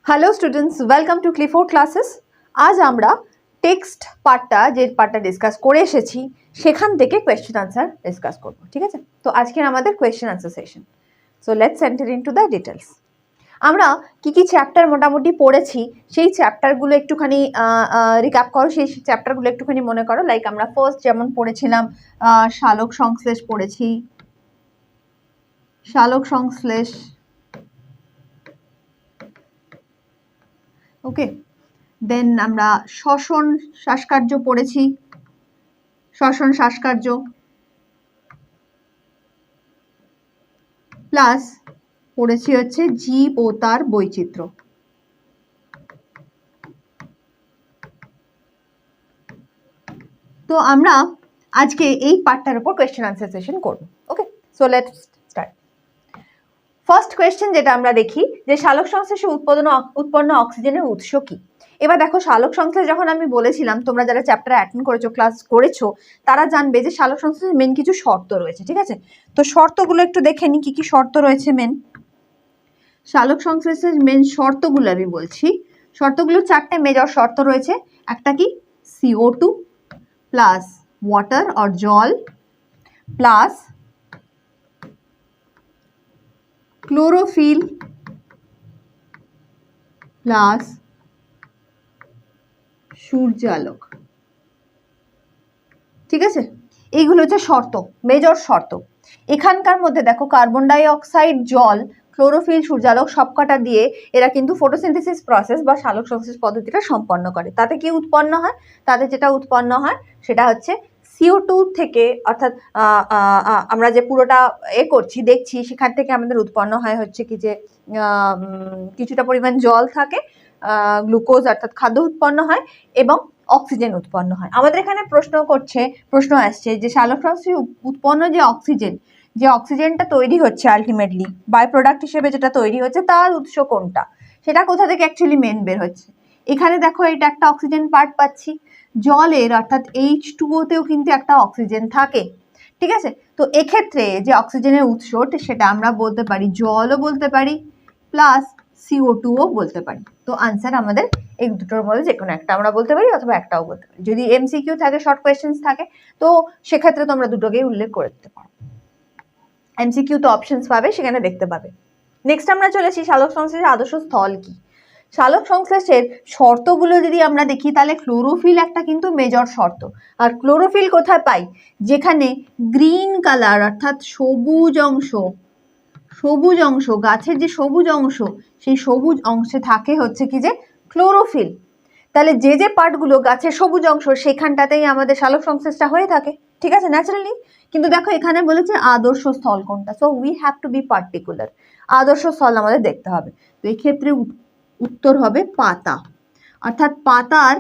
Hello students, welcome to Clifford classes. আজ আমরা text পার্টটা ডিসকাস করে এসেছি, সেখান থেকে কোয়েশ্চেন আনসার ডিসকাস করব। ঠিক আছে, তো আজকের আমাদের question answer session. So let's enter into the details. আমরা কি চ্যাপ্টার মোটামুটি পড়েছি সেই চ্যাপ্টারগুলো একটুখানি রিক্যাপ করো, সেই চ্যাপ্টারগুলো একটুখানি মনে করো। লাইক আমরা ফার্স্ট যেমন পড়েছিলাম সালোক সংশ্লেষ পড়েছি, সালোক সংশ্লেষ। ওকে, দেন আমরা শ্বসন শ্বাসকার্য পড়েছি, শ্বসন শ্বাসকার্য, প্লাস পড়েছি হচ্ছে জীব ও তার বৈচিত্র্য। তো আমরা আজকে এই পার্টটার উপর কোয়েশ্চেন আনসার সেশন করব। Okay, so let's start. First question যেটা আমরা দেখি যে সালোক সংশ্লেষে উৎপন্ন অক্সিজেনের উৎস কি। এবার দেখো, সালোক সংশ্লেষ যখন আমি বলেছিলাম, তোমরা যারা চ্যাপ্টার অ্যাটেন্ড করেছো, ক্লাস করেছো, তারা জানবে যে সালোক সংশ্লেষের মেন কিছু শর্ত রয়েছে। ঠিক আছে, তো শর্তগুলো একটু দেখে নি, কি কি শর্ত রয়েছে মেন সালোক সংশ্লেষের। মেন শর্তগুলো আমি বলছি, শর্তগুলো চারটে মেজর শর্ত রয়েছে। একটা কি, CO2 প্লাস ওয়াটার অর জল প্লাস ক্লোরোফিল প্লাস সূর্যালোক। ঠিক আছে, এইগুলো হচ্ছে শর্ত, মেজর শর্ত। এখানকার মধ্যে দেখো, কার্বন ডাই অক্সাইড, জল, ক্লোরোফিল, সূর্যালোক সবকটা দিয়ে এরা কিন্তু ফটোসিনথেসিস প্রসেস বা সালোক সংশ্লেষ পদ্ধতিটা সম্পন্ন করে। তাতে কি উৎপন্ন হয়? তাতে যেটা উৎপন্ন হয় সেটা হচ্ছে CO2 থেকে, অর্থাৎ আমরা যে পুরোটা করছি দেখছি, সেখান থেকে আমাদের উৎপন্ন হয় হচ্ছে কি যে কিছুটা পরিমাণ জল থাকে, গ্লুকোজ অর্থাৎ খাদ্য উৎপন্ন হয় এবং অক্সিজেন উৎপন্ন হয়। আমাদের এখানে প্রশ্ন আসছে যে সালোক সংশ্লেষে উৎপন্ন যে অক্সিজেনটা তৈরি হচ্ছে, আলটিমেটলি বাই প্রোডাক্ট হিসেবে যেটা তৈরি হচ্ছে, তার উৎস কোনটা, সেটা কোথা থেকে অ্যাকচুয়ালি মেন বের হচ্ছে। এখানে দেখো, এটা একটা অক্সিজেন পার্ট পাচ্ছি, জলের অর্থাৎ H2O-তেও কিন্তু একটা অক্সিজেন থাকে। ঠিক আছে, তো এক্ষেত্রে যে অক্সিজেনের উৎস সেটা আমরা বলতে পারি জলও বলতে পারি, প্লাস CO2ও বলতে পারি। তো আনসার আমাদের এই দুটোর মধ্যে যে কোনো একটা আমরা বলতে পারি, অথবা একটাও বলতে পারি। যদি MCQ থাকে, শর্ট কোয়েশ্চেন্স থাকে, তো সেক্ষেত্রে তোমরা দুটোকেই উল্লেখ করে দিতে পারো। MCQ তো অপশনস পাবে, সেখানে দেখতে পাবে। নেক্সট আমরা চলেছি সালোক সংশ্লেষের আদর্শ স্থল কি। সালোক সংশ্লেষের শর্তগুলো যদি আমরা দেখি, তাহলে ক্লোরোফিল একটা কিন্তু মেজর শর্ত। আর ক্লোরোফিল কোথায় পাই? যেখানে গ্রিন কালার অর্থাৎ সবুজ অংশ, গাছের যে সবুজ অংশ, সেই সবুজ অংশে থাকে হচ্ছে কি যে ক্লোরোফিল। তাহলে যে পার্টগুলো গাছের সবুজ অংশ, সেখানটাতেই আমাদের সালোক সংশ্লেষটা হয়ে থাকে। ঠিক আছে, ন্যাচারালি। কিন্তু দেখো, এখানে বলেছে আদর্শ স্থল কোনটা, so we have to be particular. আদর্শ স্থল আমাদের দেখতে হবে। তো এই ক্ষেত্রে উত্তর হবে পাতা, অর্থাৎ পাতার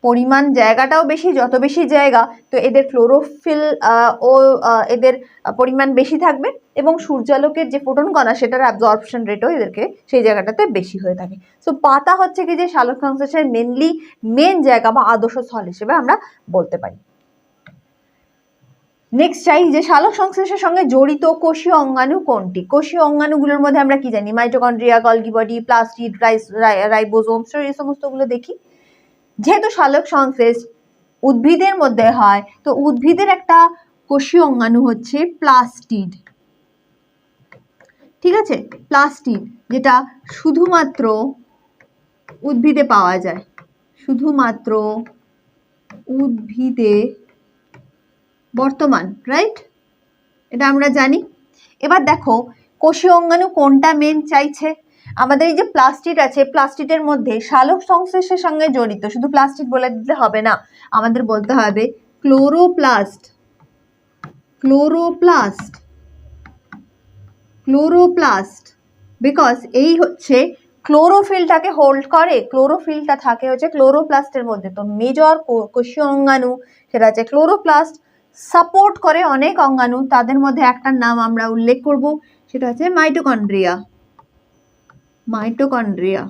পরিমাণ জায়গাটাও বেশি, যত বেশি জায়গা তো এদের ক্লোরোফিল ও এদের পরিমাণ বেশি থাকবে, এবং সূর্যালোকের যে ফোটন কণা, সেটার অ্যাবজর্পশন রেটও এদেরকে সেই জায়গাটাতে বেশি হয়ে থাকে। সো পাতা হচ্ছে কি যে সালোক সংশ্লেষের মেন জায়গা বা আদর্শ স্থল হিসেবে আমরা বলতে পারি। নেক্সট চাই যে সালোক সংশ্লেষের সঙ্গে জড়িত কোষীয় অঙ্গাণু কোনটি। কোষীয় অঙ্গাণুগুলোর মধ্যে আমরা কি জানি? Mitochondria, Golgi body, plastid, ribosome, এই সমস্তগুলো দেখি। যেহেতু সালোক সংশ্লেষ উদ্ভিদের মধ্যে হয়, তো উদ্ভিদের একটা কোষীয় অঙ্গাণু হচ্ছে প্লাস্টিড। ঠিক আছে, প্লাস্টিড, যেটা শুধুমাত্র উদ্ভিদে পাওয়া যায়, শুধুমাত্র উদ্ভিদে বর্তমান, রাইট? এটা আমরা জানি। এবার দেখো, কোষীয় অঙ্গাণু কোনটা মেন চাইছে। আমাদের এই যে প্লাস্টিড আছে, প্লাস্টিডের মধ্যে সালোক সংশ্লেষের সঙ্গে জড়িত, শুধু প্লাস্টিড বলে দিতে হবে না, আমাদের বলতে হবে ক্লোরোপ্লাস্ট, ক্লোরোপ্লাস্ট, ক্লোরোপ্লাস্ট, বিকজ এই হচ্ছে ক্লোরোফিলটাকে হোল্ড করে, ক্লোরোফিলটা থাকে হচ্ছে ক্লোরোপ্লাস্টের মধ্যে। তো মেজর কোষীয় অঙ্গাণু সেটা হচ্ছে ক্লোরোপ্লাস্ট। সাপোর্ট করে অনেক অঙ্গাণু, তাদের মধ্যে একটার নাম আমরা উল্লেখ করব, সেটা হচ্ছে মাইটোকন্ড্রিয়া। মাইটোকন্ড্রিয়া,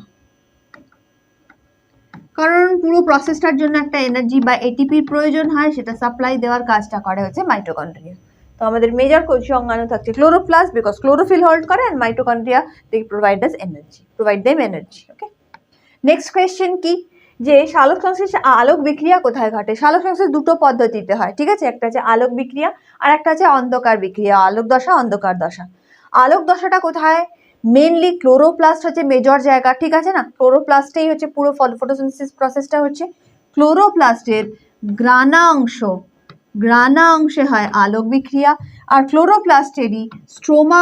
কারণ পুরো প্রসেসটার জন্য একটা এনার্জি বা এটিপির প্রয়োজন হয়, সেটা সাপ্লাই দেওয়ার কাজটা করে হচ্ছে মাইটোকন্ড্রিয়া। তো আমাদের মেজর কোষীয় অঙ্গাণু থাকছে ক্লোরোপ্লাস্ট, বিকজ ক্লোরোফিল হোল্ড করে, and mitochondria they provide us energy, provide them energy. Okay, next question কি, যে সালোক সংশ্লেষে আলোক বিক্রিয়া কোথায় ঘটে? সালোক সংশ্লেষ দুটো পদ্ধতিতে হয়, ঠিক আছে, একটা হচ্ছে আলোক বিক্রিয়া আর একটা হচ্ছে অন্ধকার বিক্রিয়া, আলোক দশা অন্ধকার দশা। আলোক দশাটা কোথায়? মেনলি ক্লোরোপ্লাস্ট হচ্ছে মেজর জায়গা, ঠিক আছে না, ক্লোরোপ্লাস্টেই হচ্ছে পুরো ফটোসিনথেসিস প্রসেসটা হচ্ছে। ক্লোরোপ্লাস্টের গ্রানা অংশে হয় আলোক বিক্রিয়া, আর ক্লোরোপ্লাস্টেরই স্ট্রোমা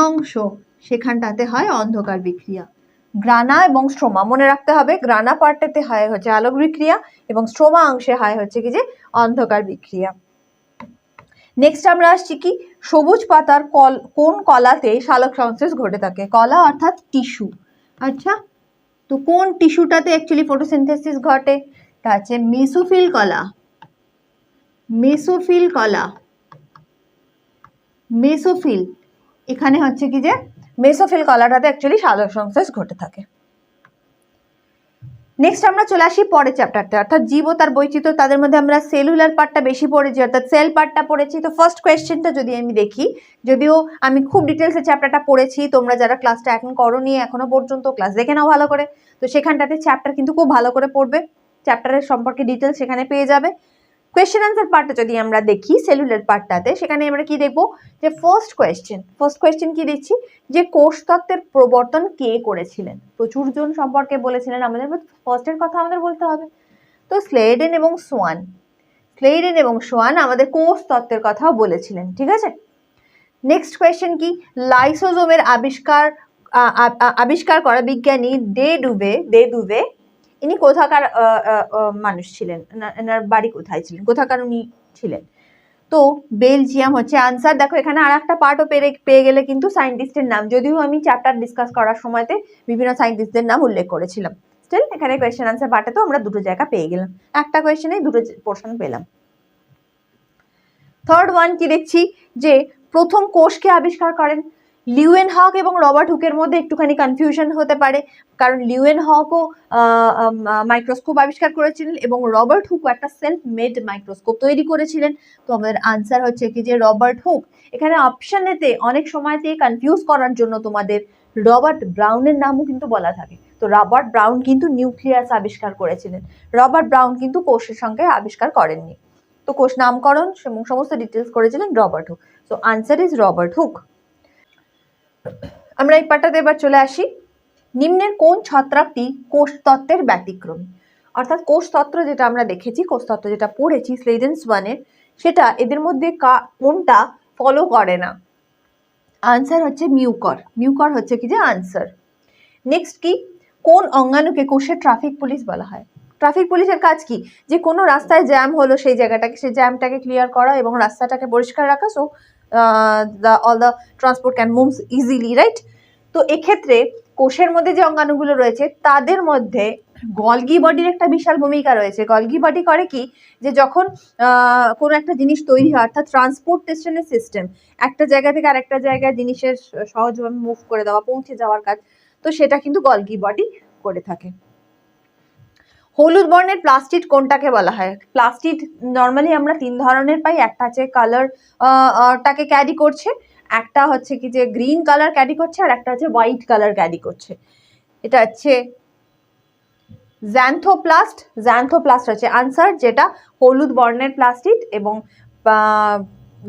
অংশ সেখানটাতে হয় অন্ধকার বিক্রিয়া। গ্রানা এবং স্ট্রোমা মনে রাখতে হবে, গ্রানা পার্টেতে হয় হচ্ছে আলোক বিক্রিয়া এবং স্ট্রোমা অংশে হয় হচ্ছে কি যে অন্ধকার বিক্রিয়া। নেক্সট আমরা আসছি কি, সবুজ পাতার কোন কলাতে সালোক সংশ্লেষ ঘটে থাকে? কলা অর্থাৎ টিস্যু। আচ্ছা, তো কোন টিস্যুটাতে অ্যাকচুয়ালি ফটোসিনথেসিস ঘটে? তা হচ্ছে মেসোফিল কলা। মেসোফিল, এখানে হচ্ছে কি যে মেসোফিল কলাটাতে অ্যাকচুয়ালি সালোক সংশ্লেষ ঘটে থাকে। নেক্সট আমরা চলে আসি পরের চ্যাপ্টারতে, অর্থাৎ জীব ও তার বৈচিত্র্য। তাদের মধ্যে আমরা সেলুলার পার্টটা বেশি পড়েছি, অর্থাৎ সেল পার্টটা পড়েছি। তো ফার্স্ট কোয়েশ্চেনটা যদি আমি দেখি, যদিও আমি খুব ডিটেলসে চ্যাপ্টারটা পড়েছি, তোমরা যারা ক্লাসটা এখন করোনি এখনো পর্যন্ত ক্লাস দেখে নাও ভালো করে, তো সেখানটাতে চ্যাপ্টার কিন্তু খুব ভালো করে পড়বে, চ্যাপ্টারের সম্পর্কে ডিটেলস সেখানে পেয়ে যাবে। কোয়েশ্চেন আনসার পার্টটা যদি আমরা দেখি সেলুলার পার্টটাতে, সেখানে আমরা কি দেখবো, যে ফার্স্ট কোয়েশ্চেন কি দেখছি, যে কোষতত্ত্বের প্রবর্তন কে করেছিলেন? প্রচুর জন সম্পর্কে বলেছিলেন, আমাদের ফার্স্টের কথা আমাদের বলতে হবে। তো স্লেডেন এবং সোয়ান আমাদের কোষতত্ত্বের কথাও বলেছিলেন, ঠিক আছে। নেক্সট কোয়েশ্চেন কি, লাইসোজোমের আবিষ্কার করা বিজ্ঞানী ডে দুভে ইনি কোথাকার মানুষ ছিলেন? এনার বাড়ি কোথায় ছিলেন, কোথাকার উনি ছিলেন? তো বেলজিয়াম হচ্ছে আনসার। দেখো এখানে আর একটা পার্টও পেয়ে গেলে কিন্তু সায়েন্টিস্টের নাম, যদিও আমি চ্যাপ্টার ডিসকাস করার সময়তে বিভিন্ন সায়েন্টিস্টদের নাম উল্লেখ করেছিলাম, স্টিল এখানে কোয়েশ্চেন আনসার পার্টে তো আমরা দুটো জায়গা পেয়ে গেলাম, একটা কোয়েশ্চেনে দুটো পোর্শন পেলাম। থার্ড ওয়ান কি দেখছি, যে প্রথম কোষকে আবিষ্কার করেন? লিউয়েনহক এবং রবার্ট হুকের মধ্যে একটুখানি কনফিউশন হতে পারে, কারণ লিউয়েনহকও মাইক্রোস্কোপ আবিষ্কার করেছিলেন এবং রবার্ট হুকও একটা সেলফ মেড মাইক্রোস্কোপ তৈরি করেছিলেন। তো আমাদের আনসার হচ্ছে কি যে রবার্ট হুক। এখানে অপশনেতে অনেক সময়তে কনফিউজ করার জন্য তোমাদের রবার্ট ব্রাউনের নামও কিন্তু বলা থাকে। তো রবার্ট ব্রাউন কিন্তু নিউক্লিয়াস আবিষ্কার করেছিলেন, রবার্ট ব্রাউন কিন্তু কোষের সংখ্যা আবিষ্কার করেননি। তো কোষ নামকরণ এবং সমস্ত ডিটেলস করেছিলেন Robert Hooke. So answer is Robert Hooke. আমরা এই পার্টটাতে এবার চলে আসি, নিম্নের কোন ছত্রাকটি কোষতত্ত্বের ব্যতিক্রমী? অর্থাৎ কোষতত্ত্ব যেটা আমরা দেখেছি, কোষতত্ত্ব যেটা পড়েছি স্লেডেনস ওয়ানের, সেটা এদের মধ্যে কোনটা ফলো করে না? আনসার হচ্ছে মিউকর হচ্ছে কি যে আনসার। নেক্সট কি, কোন অঙ্গাণুকে কোষের ট্রাফিক পুলিশ বলা হয়? ট্রাফিক পুলিশের কাজ কি? যে কোনো রাস্তায় জ্যাম হলো সেই জ্যামটাকে ক্লিয়ার করা এবং রাস্তাটাকে পরিষ্কার রাখা, so all the transport can move easily, right? তো এক্ষেত্রে কোষের মধ্যে যে অঙ্গাণুগুলো রয়েছে তাদের মধ্যে গলগি বডির একটা বিশাল ভূমিকা রয়েছে। গলগি বডি করে কি, যে যখন কোনো একটা জিনিস তৈরি হয়, অর্থাৎ ট্রান্সপোর্টেশনের সিস্টেম, একটা জায়গা থেকে আরেকটা জায়গায় জিনিসের সহজভাবে মুভ করে দেওয়া, পৌঁছে যাওয়ার কাজ, তো সেটা কিন্তু গলগি বডি করে থাকে। হলুদ বর্ণের প্লাস্টিড কোনটাকে বলা হয়? প্লাস্টিড নর্মালি আমরা তিন ধরনের পাই, একটা হচ্ছে কালার টাকে ক্যারি করছে, একটা হচ্ছে কি যে গ্রিন কালার ক্যারি করছে, আর একটা হচ্ছে হোয়াইট কালার ক্যারি করছে। এটা হচ্ছে জ্যান্থোপ্লাস্ট হচ্ছে আনসার, যেটা হলুদ বর্ণের প্লাস্টিড, এবং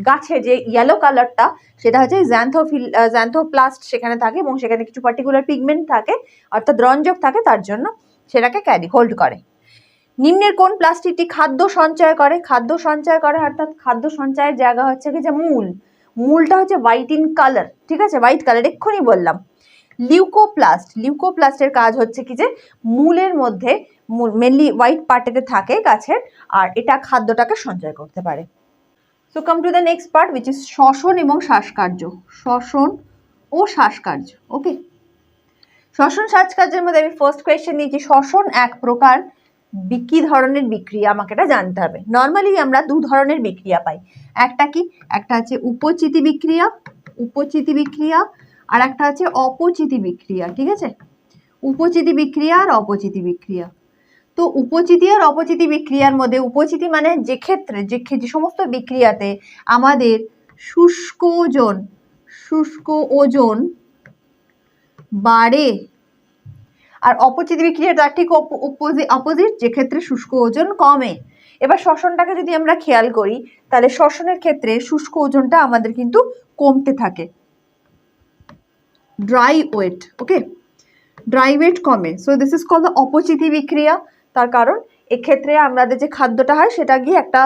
গাছে যে ইয়েলো কালারটা সেটা হচ্ছে জ্যান্থোপ্লাস্ট সেখানে থাকে, এবং সেখানে কিছু পার্টিকুলার পিগমেন্ট থাকে, অর্থাৎ রঞ্জক থাকে, তার জন্য সেটাকে হোল্ড করে। নিম্নের কোন প্লাস্টিকটি খাদ্য সঞ্চয় করে? অর্থাৎ খাদ্য সঞ্চয়ের জায়গা হচ্ছে কি যে মূলটা হচ্ছে হোয়াইট ইন কালার, ঠিক আছে, হোয়াইট কালার এক্ষুনি বললাম। লিউকোপ্লাস্টের কাজ হচ্ছে কি যে মূলের মধ্যে মেনলি হোয়াইট পার্টেতে থাকে গাছের, আর এটা খাদ্যটাকে সঞ্চয় করতে পারে। So come to the next part, which is শ্বসন এবং শ্বাসকার্য। ওকে, শ্বসন শ্বাসকার্যের মধ্যে আমি ফার্স্ট কোয়েশ্চেন দিয়েছি, শ্বসন এক প্রকার কি ধরনের বিক্রিয়া, আমাকে এটা জানতে হবে। নর্মালি আমরা দু ধরনের বিক্রিয়া পাই, একটা হচ্ছে উপচিতি বিক্রিয়া, আর একটা হচ্ছে অপচিতি বিক্রিয়া, ঠিক আছে, উপচিতি বিক্রিয়া আর অপচিতি বিক্রিয়া। তো উপচিতি আর অপচিতি বিক্রিয়ার মধ্যে উপচিতি মানে যে ক্ষেত্রে যে সমস্ত বিক্রিয়াতে আমাদের শুষ্ক ওজন বাড়ে, আর অপচিতি বিক্রিয়া তার ঠিক অপোজিট, যে ক্ষেত্রে শুষ্ক ওজন কমে। এবার শ্বসনটাকে যদি আমরা খেয়াল করি তাহলে শ্বসনের ক্ষেত্রে শুষ্ক ওজনটা আমাদের কিন্তু কমতে থাকে, dry weight, okay, dry weight কমে। So this is called the অপচিতি বিক্রিয়া। তার কারণ এক্ষেত্রে আমাদের যে খাদ্যটা হয় সেটা গিয়ে একটা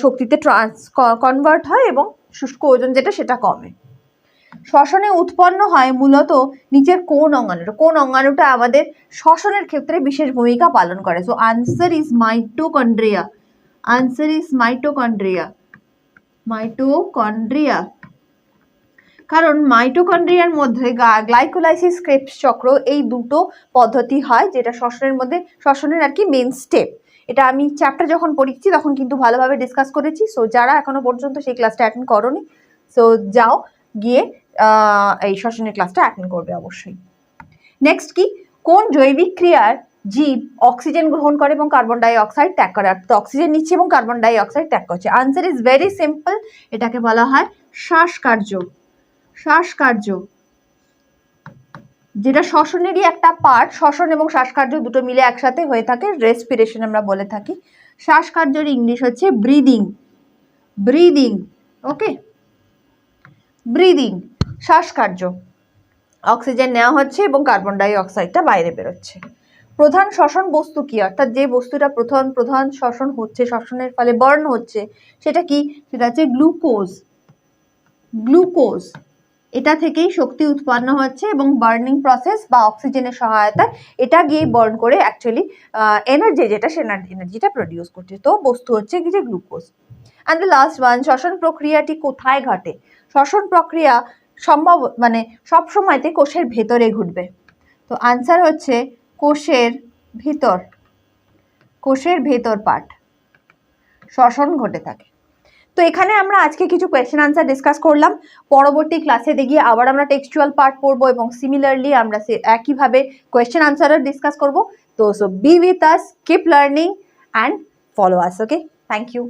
শক্তিতে কনভার্ট হয় এবং শুষ্ক ওজন যেটা সেটা কমে। শ্বসনে উৎপন্ন হয় মূলত নিচের কোন অঙ্গাণুটা আমাদের শ্বসনের ক্ষেত্রে বিশেষ ভূমিকা পালন করে? So answer is mitochondria. Answer is mitochondria. কারণ মাইটোকন্ড্রিয়ার মধ্যে গ্লাইকোলাইসিস ক্রেবস চক্র এই দুটো পদ্ধতি হয়, যেটা শ্বসনের আর কি মেন স্টেপ। এটা আমি চ্যাপ্টার যখন পড়িয়েছি তখন কিন্তু ভালোভাবে ডিসকাস করেছি। সো যারা এখনো পর্যন্ত সেই ক্লাসটা অ্যাটেন্ড করোনি, সো যাও গিয়ে এই শ্বসনের ক্লাসটা অ্যাটেন্ড করবে অবশ্যই। নেক্সট কি, কোন জৈবিক ক্রিয়ার জীব অক্সিজেন গ্রহণ করে এবং কার্বন ডাই অক্সাইড ত্যাগ করে? অর্থাৎ অক্সিজেন নিচ্ছে এবং কার্বন ডাই অক্সাইড ত্যাগ করছে। আনসার ইজ ভেরি সিম্পল, এটাকে বলা হয় শ্বাসকার্য, যেটা শ্বসনেরই একটা পার্ট। শ্বসন এবং শ্বাসকার্য দুটো মিলে একসাথে হয়ে থাকে, রেসপিরেশন আমরা বলে থাকি। শ্বাসকার্যের ইংলিশ হচ্ছে ব্রিদিং, ওকে, ব্রিদিং, শ্বাসকার্য। অক্সিজেন নেওয়া হচ্ছে এবং কার্বন ডাই অক্সাইডটা বাইরে বেরোচ্ছে। প্রধান শ্বসন বস্তু কি? অর্থাৎ যে বস্তুটা প্রধান শ্বসন হচ্ছে, শ্বসনের ফলে বার্ন হচ্ছে, সেটা কি? সেটা হচ্ছে গ্লুকোজ। এটা থেকেই শক্তি উৎপন্ন হচ্ছে এবং বার্নিং প্রসেস বা অক্সিজেনের সহায়তায় এটা গিয়ে বার্ন করে অ্যাকচুয়ালি এনার্জি যেটা সে এনার্জিটা প্রডিউস করছে। তো বস্তু হচ্ছে কি যে glucose. And the last one, শ্বসন প্রক্রিয়াটি কোথায় ঘটে? শ্বসন প্রক্রিয়া সব সময়তে কোষের ভেতরে ঘটবে। তো আনসার হচ্ছে কোষের ভেতর পার্ট শ্বসন ঘটে থাকে। তো এখানে আমরা আজকে কিছু কোয়েশ্চেন আনসার ডিসকাস করলাম। পরবর্তী ক্লাসে গিয়ে আবার আমরা টেক্সচুয়াল পার্ট পড়বো এবং সিমিলারলি আমরা একইভাবে কোয়েশ্চেন আনসারও ডিসকাস করবো। তো so be with us, keep learning and follow us, okay, thank you.